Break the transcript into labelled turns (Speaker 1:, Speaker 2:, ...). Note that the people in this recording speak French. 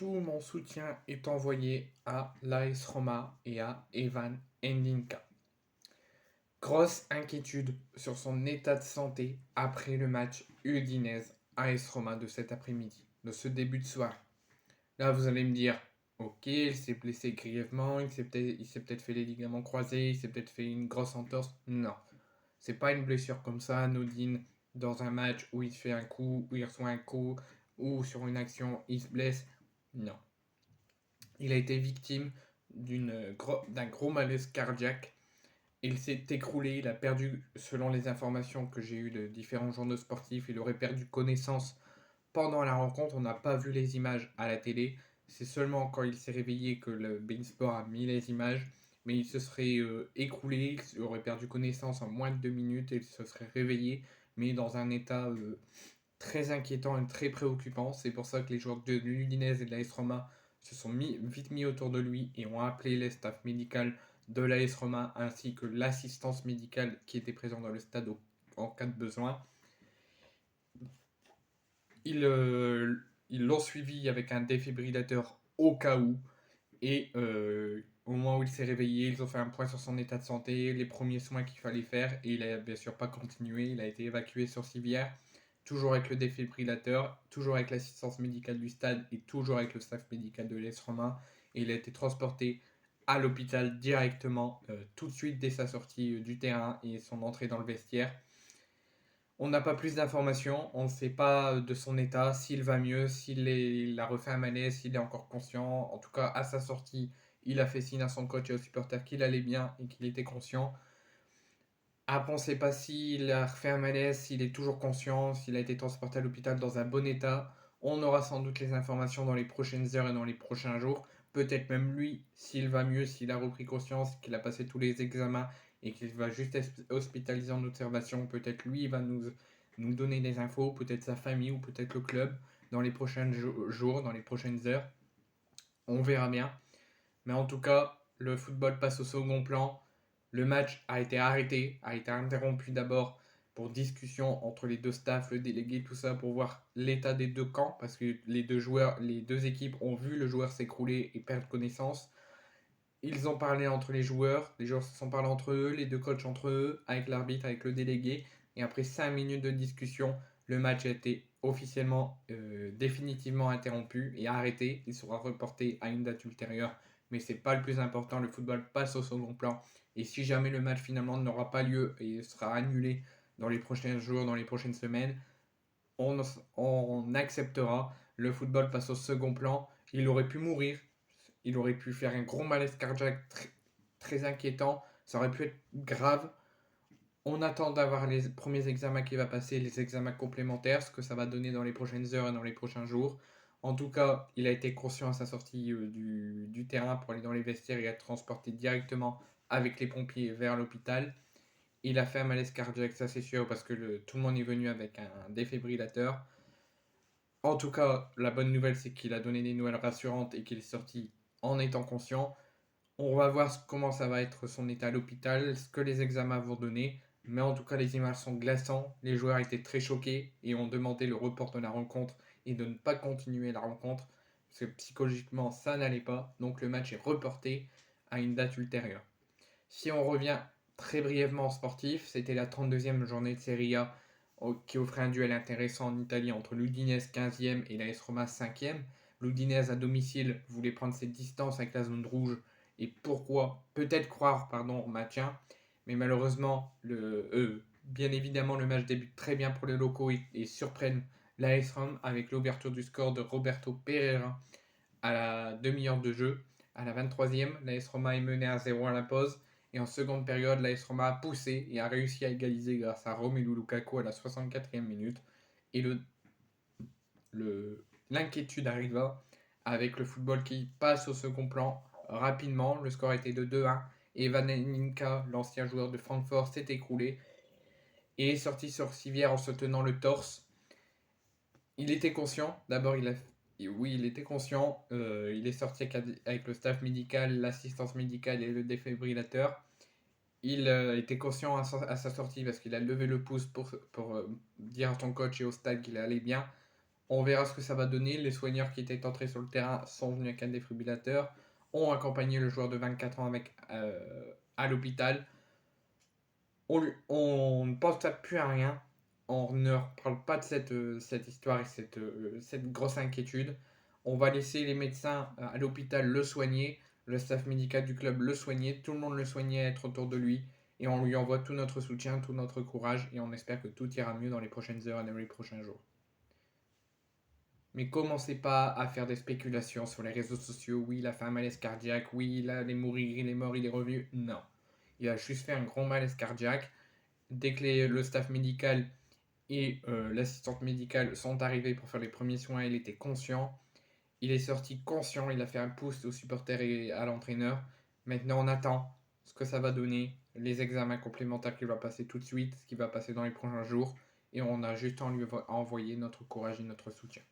Speaker 1: Tout mon soutien est envoyé à l'AS Roma et à Evan Ndinka. Grosse inquiétude sur son état de santé après le match Udinese-AS Roma de cet après-midi, de ce début de soirée. Là, vous allez me dire, ok, il s'est blessé grièvement, il s'est peut-être fait les ligaments croisés, il s'est peut-être fait une grosse entorse. Non, c'est pas une blessure comme ça, anodine, dans un match où il fait un coup, où il reçoit un coup, ou sur une action, il se blesse. Non. Il a été victime d'un gros malaise cardiaque. Il s'est écroulé, il a perdu, selon les informations que j'ai eues de différents journaux sportifs, il aurait perdu connaissance pendant la rencontre. On n'a pas vu les images à la télé. C'est seulement quand il s'est réveillé que le Beansport a mis les images. Mais il se serait écroulé, il aurait perdu connaissance en moins de 2 minutes et il se serait réveillé, mais dans un état très inquiétant et très préoccupant. C'est pour ça que les joueurs de l'Udinese et de l'AS Roma se sont vite mis autour de lui et ont appelé les staffs médical de l'AS Roma ainsi que l'assistance médicale qui était présente dans le stade en cas de besoin. Ils euh, ils l'ont suivi avec un défibrillateur au cas où. Et au moment où il s'est réveillé, ils ont fait un point sur son état de santé, les premiers soins qu'il fallait faire. Et il a bien sûr pas continué. Il a été évacué sur civière, toujours avec le défibrillateur, toujours avec l'assistance médicale du stade et toujours avec le staff médical de l'AS Roma. Et il a été transporté à l'hôpital directement, tout de suite dès sa sortie du terrain et son entrée dans le vestiaire. On n'a pas plus d'informations, on ne sait pas de son état, s'il va mieux, il a refait un malaise, s'il est encore conscient. En tout cas, à sa sortie, il a fait signe à son coach et aux supporters qu'il allait bien et qu'il était conscient. Après, on ne sait pas s'il a refait un malaise, s'il est toujours conscient, s'il a été transporté à l'hôpital dans un bon état. On aura sans doute les informations dans les prochaines heures et dans les prochains jours. Peut-être même lui, s'il va mieux, s'il a repris conscience, qu'il a passé tous les examens et qu'il va juste être hospitalisé en observation. Peut-être lui, il va nous donner des infos, peut-être sa famille ou peut-être le club dans les prochains jours, dans les prochaines heures. On verra bien. Mais en tout cas, le football passe au second plan. Le match a été arrêté, a été interrompu d'abord pour discussion entre les deux staffs, le délégué, tout ça, pour voir l'état des deux camps, parce que les deux équipes ont vu le joueur s'écrouler et perdre connaissance. Ils ont parlé entre les joueurs se sont parlé entre eux, les deux coachs entre eux, avec l'arbitre, avec le délégué. Et après 5 minutes de discussion, le match a été officiellement, définitivement interrompu et arrêté. Il sera reporté à une date ultérieure. Mais c'est pas le plus important, le football passe au second plan. Et si jamais le match finalement n'aura pas lieu et sera annulé dans les prochains jours, dans les prochaines semaines, on, on acceptera. Le football passe au second plan. Il aurait pu mourir, il aurait pu faire un gros malaise cardiaque très inquiétant, ça aurait pu être grave. On attend d'avoir les premiers examens qui vont passer, les examens complémentaires, ce que ça va donner dans les prochaines heures et dans les prochains jours. En tout cas, il a été conscient à sa sortie du terrain pour aller dans les vestiaires et être transporté directement avec les pompiers vers l'hôpital. Il a fait un malaise cardiaque, ça c'est sûr, parce que tout le monde est venu avec un défibrillateur. En tout cas, la bonne nouvelle, c'est qu'il a donné des nouvelles rassurantes et qu'il est sorti en étant conscient. On va voir comment ça va être son état à l'hôpital, ce que les examens vont donner. Mais en tout cas, les images sont glaçantes. Les joueurs étaient très choqués et ont demandé le report de la rencontre et de ne pas continuer la rencontre parce que psychologiquement, ça n'allait pas. Donc le match est reporté à une date ultérieure. Si on revient très brièvement en sportif, c'était la 32e journée de Serie A qui offrait un duel intéressant en Italie entre l'Udinese 15e et l'AS Roma 5e. L'Udinese à domicile voulait prendre ses distances avec la zone rouge et pourquoi peut-être croire au maintien. Mais malheureusement, bien évidemment, le match débute très bien pour les locaux et surprennent l'AS Roma avec l'ouverture du score de Roberto Pereira à la demi-heure de jeu. À la 23e, l'AS Roma est mené à 0 à la pause. Et en seconde période, l'AS Roma a poussé et a réussi à égaliser grâce à Romelu Lukaku à la 64e minute. Et l'inquiétude arriva avec le football qui passe au second plan rapidement. Le score était de 2-1. Evan Ninka, l'ancien joueur de Francfort, s'est écroulé et est sorti sur civière en se tenant le torse. Il était conscient. D'abord, oui, il était conscient. Il est sorti avec le staff médical, l'assistance médicale et le défibrillateur. Il était conscient à sa sortie parce qu'il a levé le pouce pour dire à son coach et au stade qu'il allait bien. On verra ce que ça va donner. Les soigneurs qui étaient entrés sur le terrain sont venus avec un défibrillateur, ont accompagné le joueur de 24 ans à l'hôpital. On ne pense plus à rien. On ne reparle pas de cette histoire et cette grosse inquiétude. On va laisser les médecins à l'hôpital le soigner, le staff médical du club le soigner, tout le monde le soigner à être autour de lui. Et on lui envoie tout notre soutien, tout notre courage. Et on espère que tout ira mieux dans les prochaines heures et dans les prochains jours. Mais commencez pas à faire des spéculations sur les réseaux sociaux. Oui, il a fait un malaise cardiaque. Oui, il est mort, il est revenu. Non. Il a juste fait un gros malaise cardiaque. Dès que le staff médical et l'assistante médicale sont arrivés pour faire les premiers soins, il était conscient. Il est sorti conscient, il a fait un pouce aux supporters et à l'entraîneur. Maintenant, on attend ce que ça va donner, les examens complémentaires qu'il va passer tout de suite, ce qui va passer dans les prochains jours. Et on a juste à lui envoyer notre courage et notre soutien.